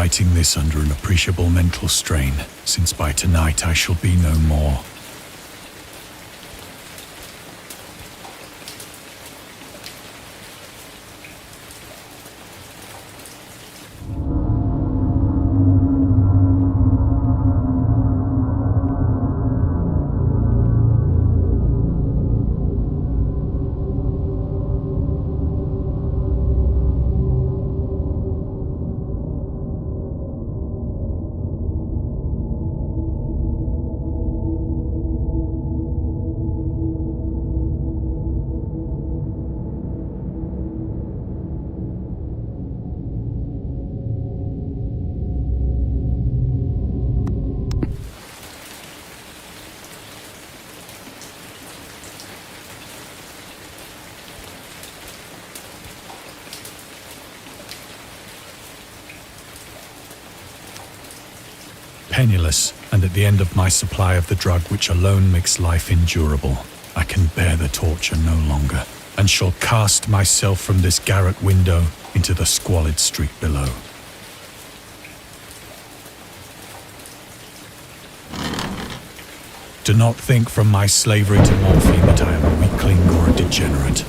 writing this under an appreciable mental strain, since by tonight I shall be no more. Penniless, and at the end of my supply of the drug which alone makes life endurable, I can bear the torture no longer, and shall cast myself from this garret window into the squalid street below. Do not think from my slavery to morphine that I am a weakling or a degenerate.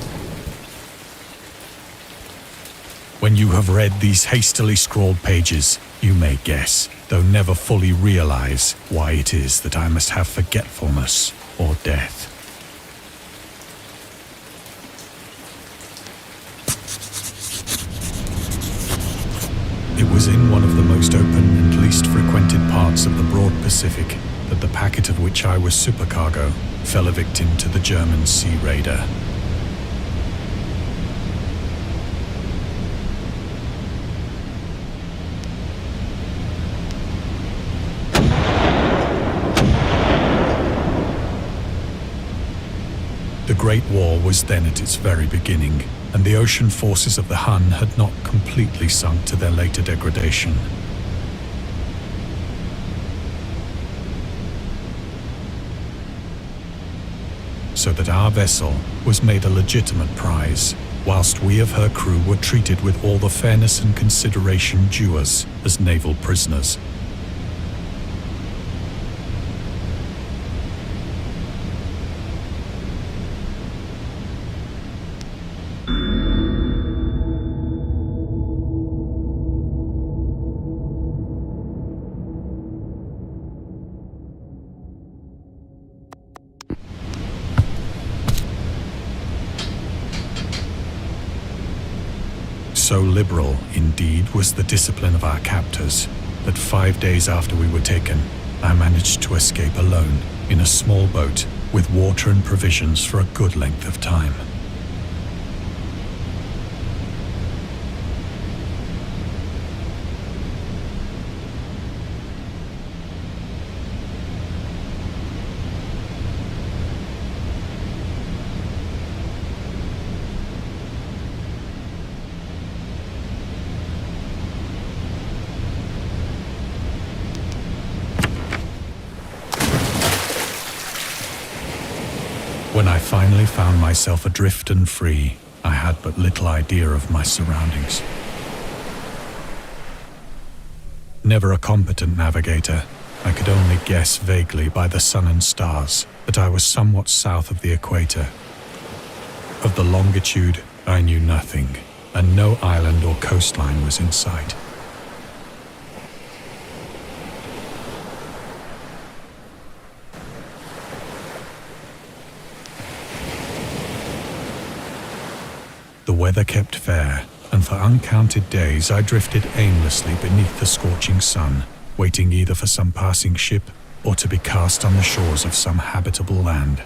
When you have read these hastily scrawled pages, you may guess, though never fully realize, why it is that I must have forgetfulness or death. It was in one of the most open and least frequented parts of the broad Pacific that the packet of which I was supercargo fell a victim to the German sea raider. The Great War was then at its very beginning, and the ocean forces of the Hun had not completely sunk to their later degradation. So that our vessel was made a legitimate prize, whilst we of her crew were treated with all the fairness and consideration due us as naval prisoners. So liberal, indeed, was the discipline of our captors, that 5 days after we were taken, I managed to escape alone, in a small boat, with water and provisions for a good length of time. When I finally found myself adrift and free, I had but little idea of my surroundings. Never a competent navigator, I could only guess vaguely by the sun and stars that I was somewhat south of the equator. Of the longitude, I knew nothing, and no island or coastline was in sight. The weather kept fair, and for uncounted days I drifted aimlessly beneath the scorching sun, waiting either for some passing ship or to be cast on the shores of some habitable land.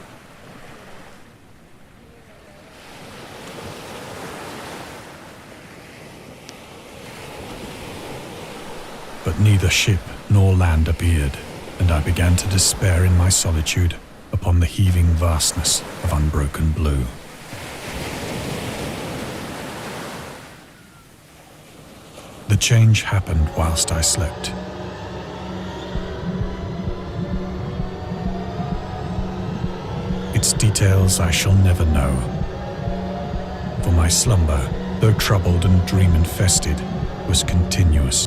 But neither ship nor land appeared, and I began to despair in my solitude upon the heaving vastness of unbroken blue. The change happened whilst I slept. Its details I shall never know, for my slumber, though troubled and dream-infested, was continuous.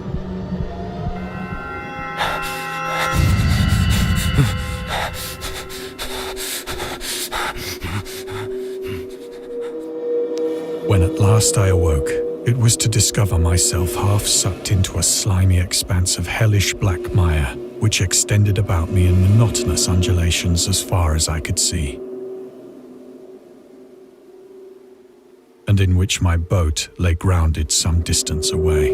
last I awoke, it was to discover myself half sucked into a slimy expanse of hellish black mire, which extended about me in monotonous undulations as far as I could see, and in which my boat lay grounded some distance away.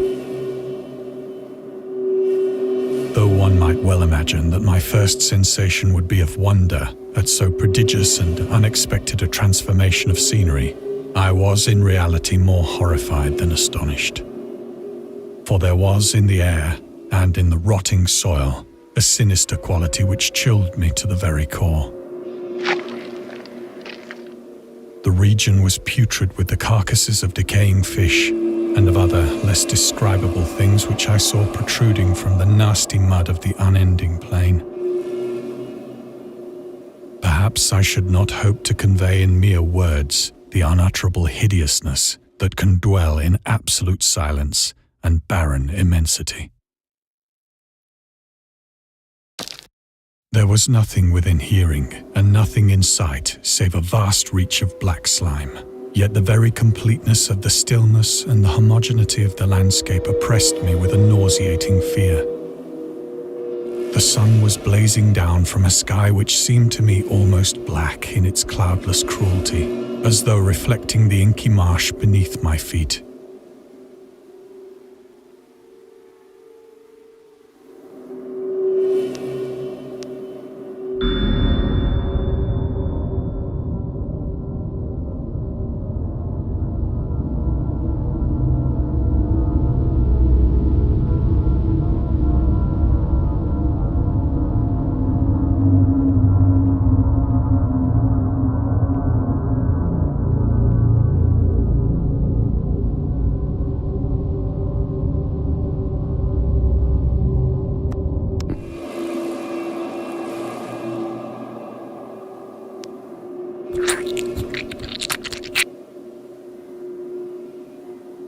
Though one might well imagine that my first sensation would be of wonder at so prodigious and unexpected a transformation of scenery, I was in reality more horrified than astonished. For there was in the air and in the rotting soil a sinister quality which chilled me to the very core. The region was putrid with the carcasses of decaying fish and of other less describable things which I saw protruding from the nasty mud of the unending plain. Perhaps I should not hope to convey in mere words the unutterable hideousness that can dwell in absolute silence and barren immensity. There was nothing within hearing and nothing in sight save a vast reach of black slime, yet the very completeness of the stillness and the homogeneity of the landscape oppressed me with a nauseating fear. The sun was blazing down from a sky which seemed to me almost black in its cloudless cruelty, as though reflecting the inky marsh beneath my feet.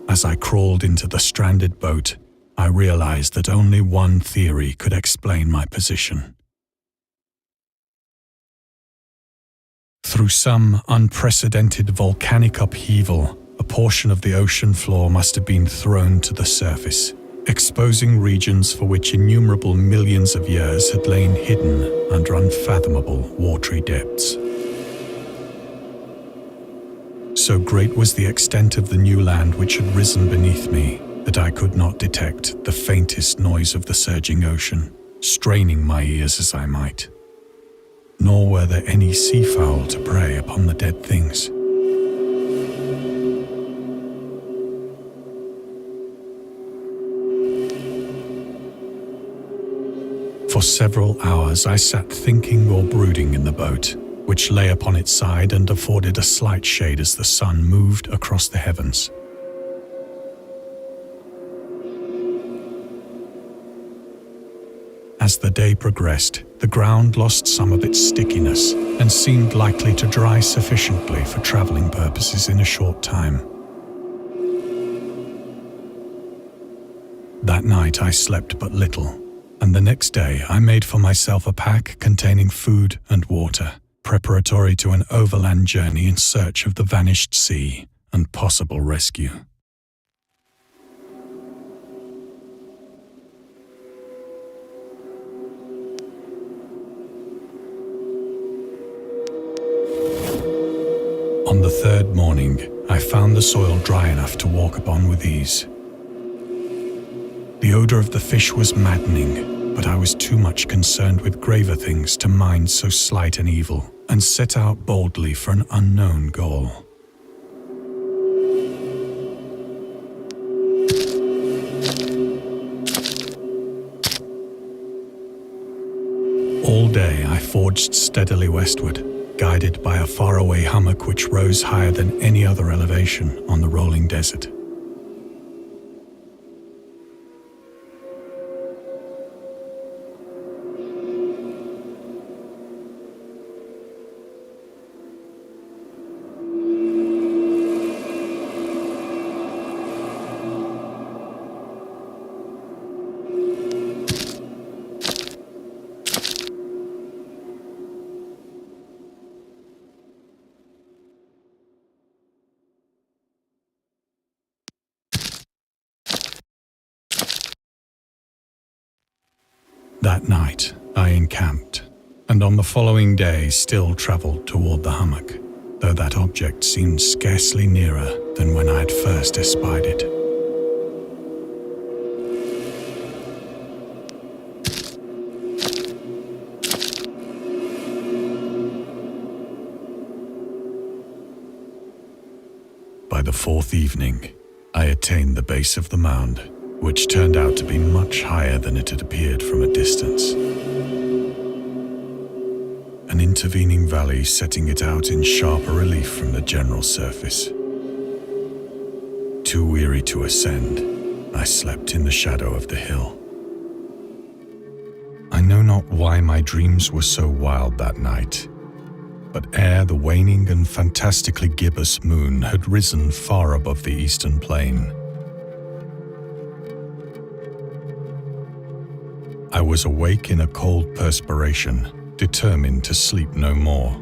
As I crawled into the stranded boat, I realized that only one theory could explain my position. Through some unprecedented volcanic upheaval, a portion of the ocean floor must have been thrown to the surface, exposing regions for which innumerable millions of years had lain hidden under unfathomable watery depths. So great was the extent of the new land which had risen beneath me that I could not detect the faintest noise of the surging ocean, straining my ears as I might. Nor were there any seafowl to prey upon the dead things. For several hours I sat thinking or brooding in the boat, which lay upon its side and afforded a slight shade as the sun moved across the heavens. As the day progressed, the ground lost some of its stickiness and seemed likely to dry sufficiently for traveling purposes in a short time. That night I slept but little, and the next day I made for myself a pack containing food and water, preparatory to an overland journey in search of the vanished sea and possible rescue. On the third morning, I found the soil dry enough to walk upon with ease. The odor of the fish was maddening, but I was too much concerned with graver things to mind so slight an evil, and set out boldly for an unknown goal. All day I forged steadily westward, guided by a faraway hummock which rose higher than any other elevation on the rolling desert. That night, I encamped, and on the following day still travelled toward the hummock, though that object seemed scarcely nearer than when I had first espied it. By the fourth evening, I attained the base of the mound, which turned out to be much higher than it had appeared from a distance. An intervening valley setting it out in sharper relief from the general surface. Too weary to ascend, I slept in the shadow of the hill. I know not why my dreams were so wild that night, but ere the waning and fantastically gibbous moon had risen far above the eastern plain, I was awake in a cold perspiration, determined to sleep no more.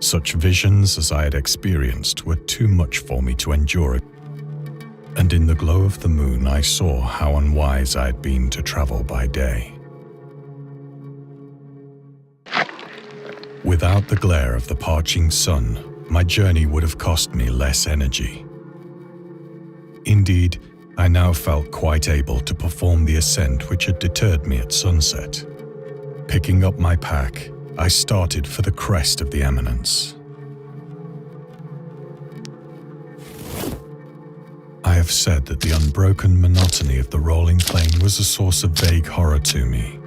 Such visions as I had experienced were too much for me to endure it, and in the glow of the moon I saw how unwise I had been to travel by day. Without the glare of the parching sun, my journey would have cost me less energy. Indeed, I now felt quite able to perform the ascent which had deterred me at sunset. Picking up my pack, I started for the crest of the eminence. I have said that the unbroken monotony of the rolling plain was a source of vague horror to me.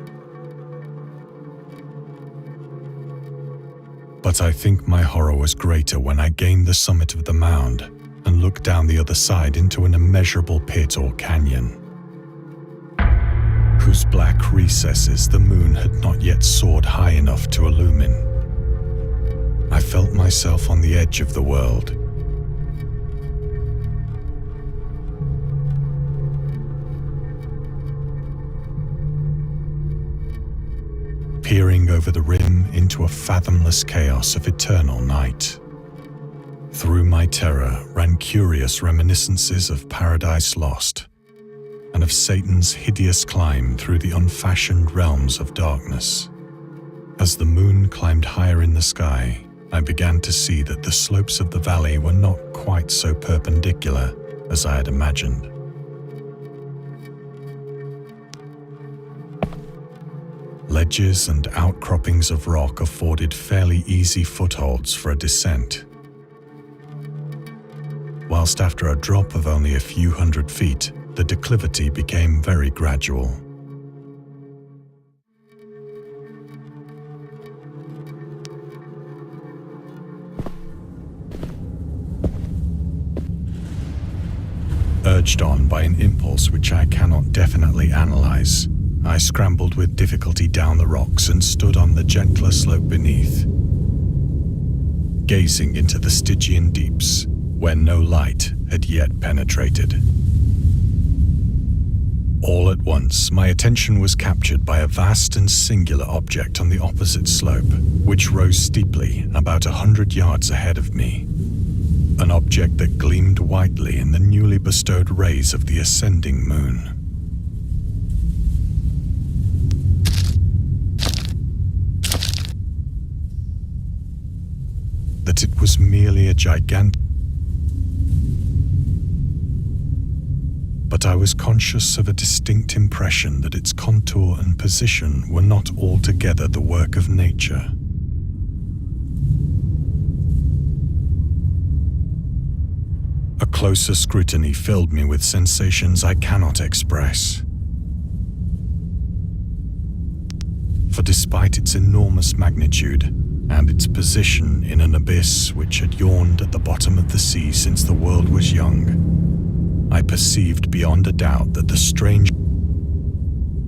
But I think my horror was greater when I gained the summit of the mound and looked down the other side into an immeasurable pit or canyon, whose black recesses the moon had not yet soared high enough to illumine. I felt myself on the edge of the world. Peering over the rim into a fathomless chaos of eternal night. Through my terror ran curious reminiscences of Paradise Lost, and of Satan's hideous climb through the unfashioned realms of darkness. As the moon climbed higher in the sky, I began to see that the slopes of the valley were not quite so perpendicular as I had imagined. Ledges and outcroppings of rock afforded fairly easy footholds for a descent, whilst after a drop of only a few hundred feet, the declivity became very gradual. Urged on by an impulse which I cannot definitely analyze, I scrambled with difficulty down the rocks and stood on the gentler slope beneath, gazing into the Stygian deeps, where no light had yet penetrated. All at once, my attention was captured by a vast and singular object on the opposite slope, which rose steeply about 100 yards ahead of me. An object that gleamed whitely in the newly bestowed rays of the ascending moon. That it was merely a gigantic, but I was conscious of a distinct impression that its contour and position were not altogether the work of nature. A closer scrutiny filled me with sensations I cannot express. For despite its enormous magnitude, and its position in an abyss which had yawned at the bottom of the sea since the world was young, I perceived beyond a doubt that the strange,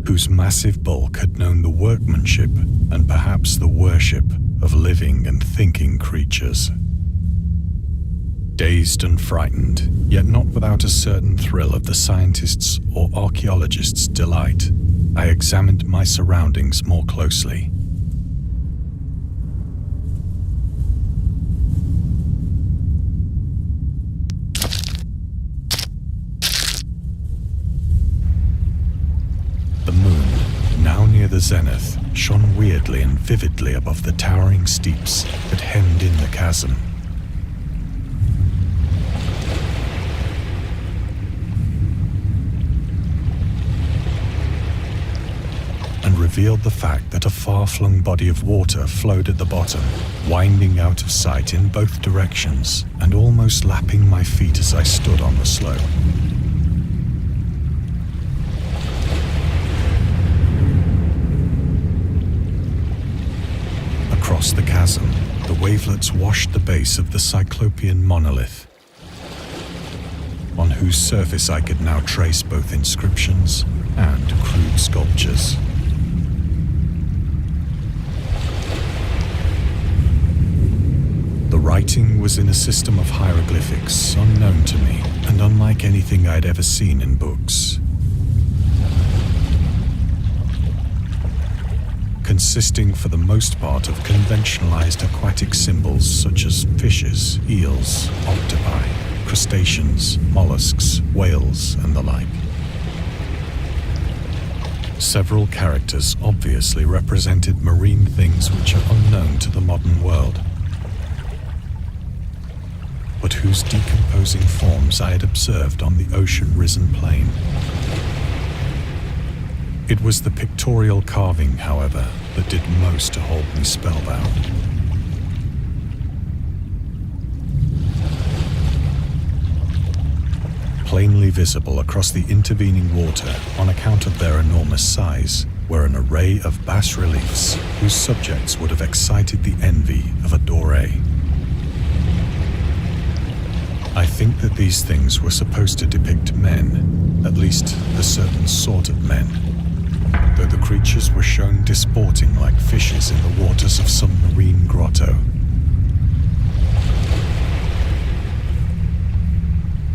whose massive bulk had known the workmanship and perhaps the worship of living and thinking creatures. Dazed and frightened, yet not without a certain thrill of the scientist's or archaeologist's delight, I examined my surroundings more closely. The moon, the zenith shone weirdly and vividly above the towering steeps that hemmed in the chasm. And revealed the fact that a far-flung body of water flowed at the bottom, winding out of sight in both directions and almost lapping my feet as I stood on the slope. Across the chasm, the wavelets washed the base of the Cyclopean monolith, on whose surface I could now trace both inscriptions and crude sculptures. The writing was in a system of hieroglyphics unknown to me and unlike anything I'd ever seen in books. Consisting for the most part of conventionalized aquatic symbols such as fishes, eels, octopi, crustaceans, mollusks, whales, and the like. Several characters obviously represented marine things which are unknown to the modern world, but whose decomposing forms I had observed on the ocean-risen plain. It was the pictorial carving, however, that did most to hold me spellbound. Plainly visible across the intervening water on account of their enormous size were an array of bas-reliefs whose subjects would have excited the envy of a Doré. I think that these things were supposed to depict men, at least a certain sort of men, though the creatures were shown disporting like fishes in the waters of some marine grotto,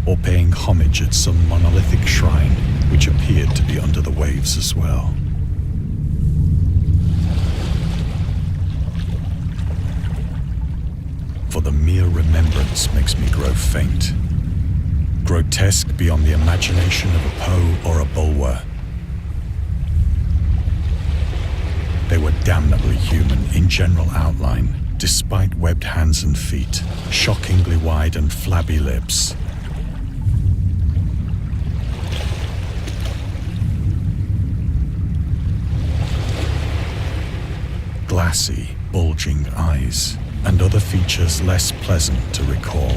or paying homage at some monolithic shrine which appeared to be under the waves as well. For the mere remembrance makes me grow faint, grotesque beyond the imagination of a Poe or a Bulwer. They were damnably human in general outline, despite webbed hands and feet, shockingly wide and flabby lips. Glassy, bulging eyes, and other features less pleasant to recall.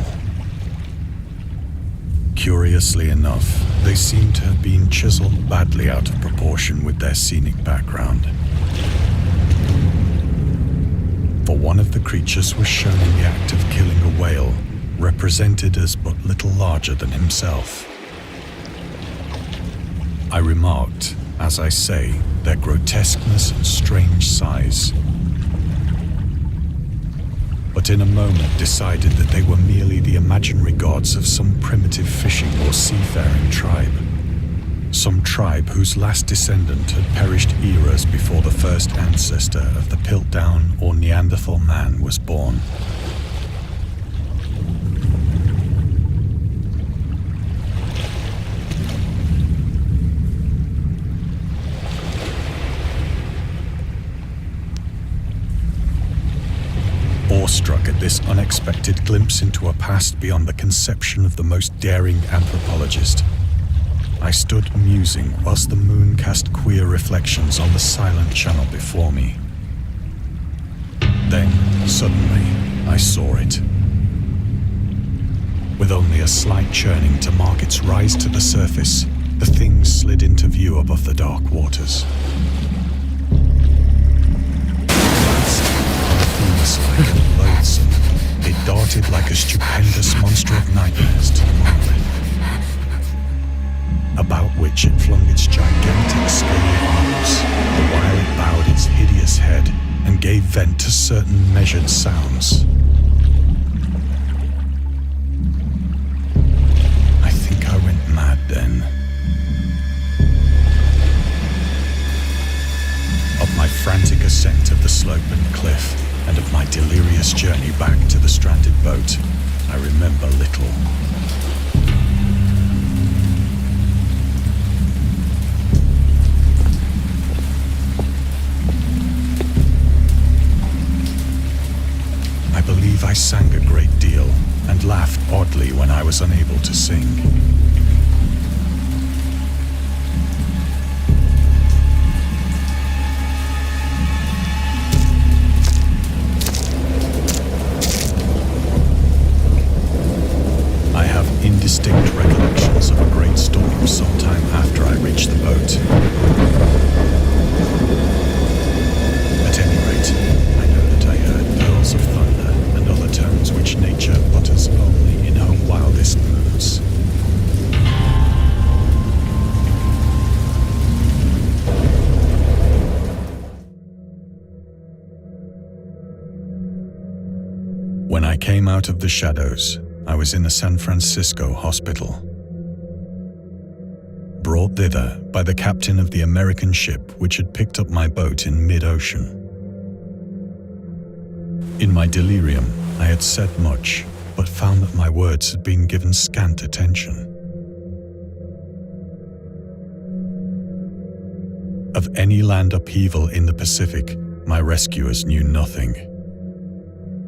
Curiously enough, they seem to have been chiseled badly out of proportion with their scenic background. For one of the creatures was shown in the act of killing a whale, represented as but little larger than himself. I remarked, as I say, their grotesqueness and strange size, but in a moment decided that they were merely the imaginary gods of some primitive fishing or seafaring tribe. Some tribe whose last descendant had perished eras before the first ancestor of the Piltdown or Neanderthal man was born. Awestruck at this unexpected glimpse into a past beyond the conception of the most daring anthropologist, I stood musing whilst the moon cast queer reflections on the silent channel before me. Then, suddenly, I saw it. With only a slight churning to mark its rise to the surface, the thing slid into view above the dark waters. Like and loathsome, it darted like a stupendous monster of nightmares to the monolith, about which it flung its gigantic scaly arms, the while it bowed its hideous head and gave vent to certain measured sounds. I think I went mad then. Of my frantic ascent of the slope and cliff, and of my delirious journey back to the stranded boat, I remember little. believe I sang a great deal and laughed oddly when I was unable to sing. I have indistinct recollections of a great storm sometime after I reached the boat. At any rate, I know that I heard peals of thunder and other tones which nature utters only in her wildest moods. When I came out of the shadows, I was in a San Francisco hospital, brought thither by the captain of the American ship which had picked up my boat in mid-ocean. In my delirium, I had said much, but found that my words had been given scant attention. Of any land upheaval in the Pacific, my rescuers knew nothing.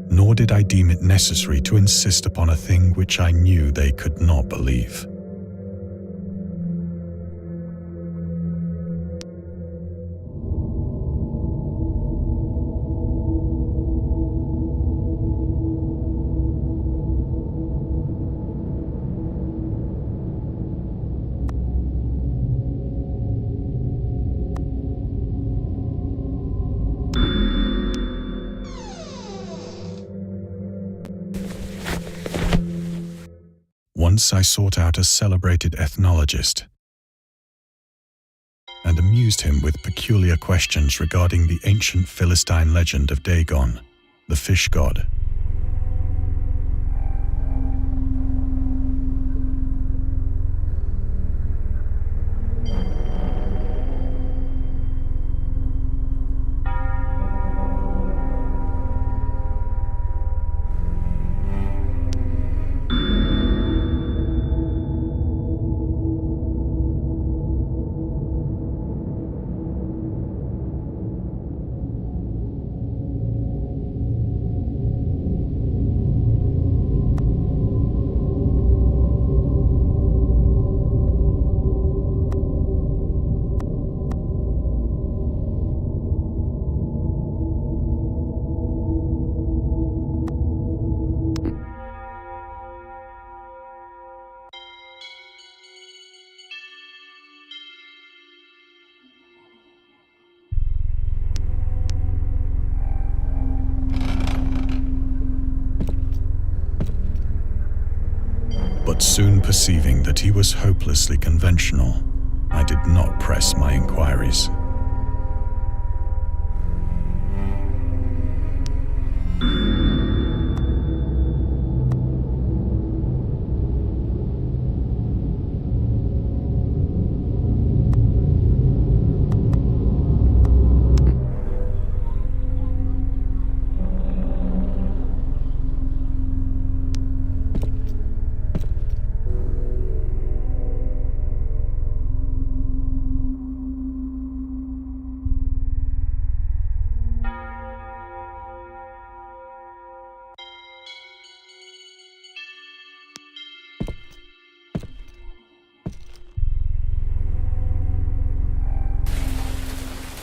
Nor did I deem it necessary to insist upon a thing which I knew they could not believe. Once I sought out a celebrated ethnologist and amused him with peculiar questions regarding the ancient Philistine legend of Dagon, the fish god. But soon perceiving that he was hopelessly conventional, I did not press my inquiries.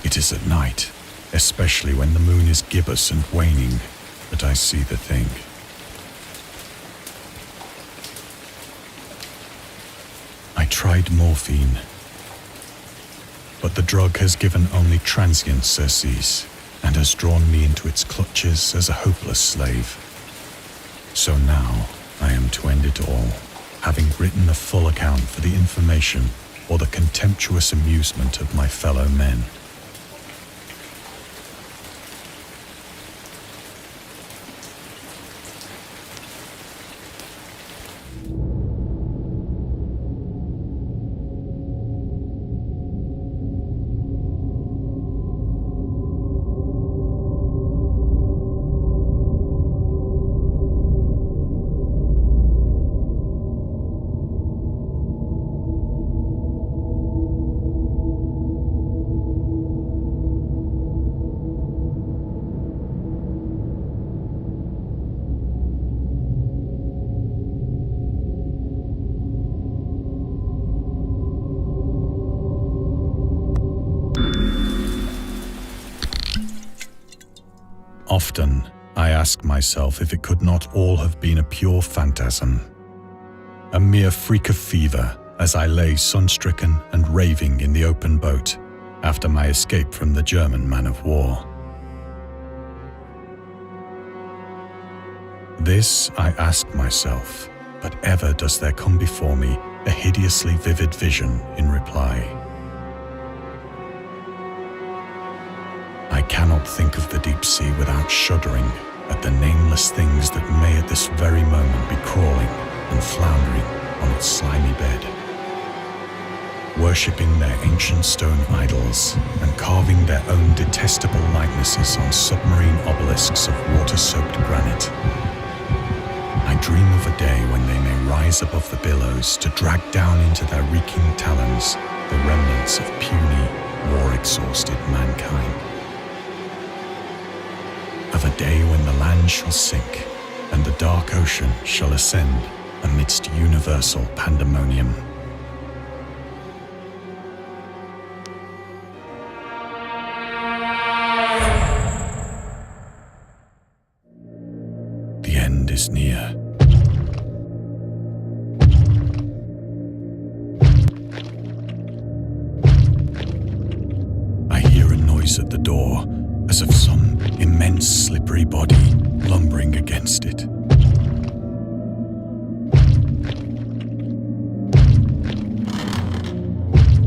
It is at night, especially when the moon is gibbous and waning, that I see the thing. I tried morphine, but the drug has given only transient surcease and has drawn me into its clutches as a hopeless slave. So now I am to end it all, having written a full account for the information or the contemptuous amusement of my fellow men. Often, I ask myself if it could not all have been a pure phantasm, a mere freak of fever as I lay sun-stricken and raving in the open boat after my escape from the German man-of-war. This I ask myself, but ever does there come before me a hideously vivid vision in reply. I cannot think of the deep sea without shuddering at the nameless things that may at this very moment be crawling and floundering on its slimy bed, worshipping their ancient stone idols and carving their own detestable likenesses on submarine obelisks of water-soaked granite. I dream of a day when they may rise above the billows to drag down into their reeking talons the remnants of puny, war-exhausted mankind. Of a day when the land shall sink and the dark ocean shall ascend amidst universal pandemonium. The end is near. I hear a noise at the door, as of some immense slippery body lumbering against it.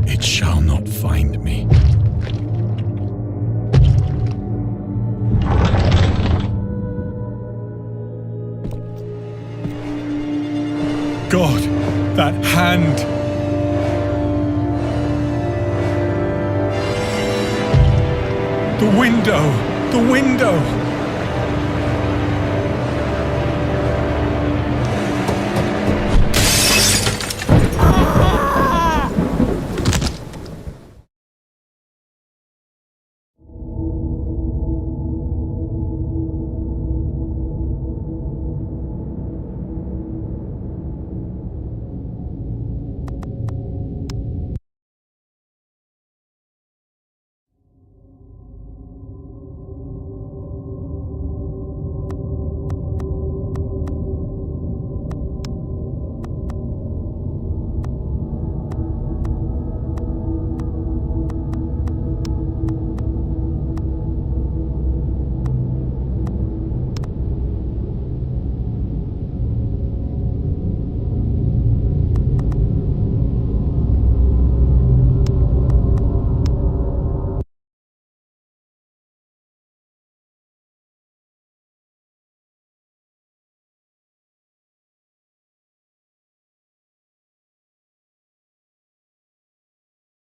It shall not find me. God, that hand! The window! The window!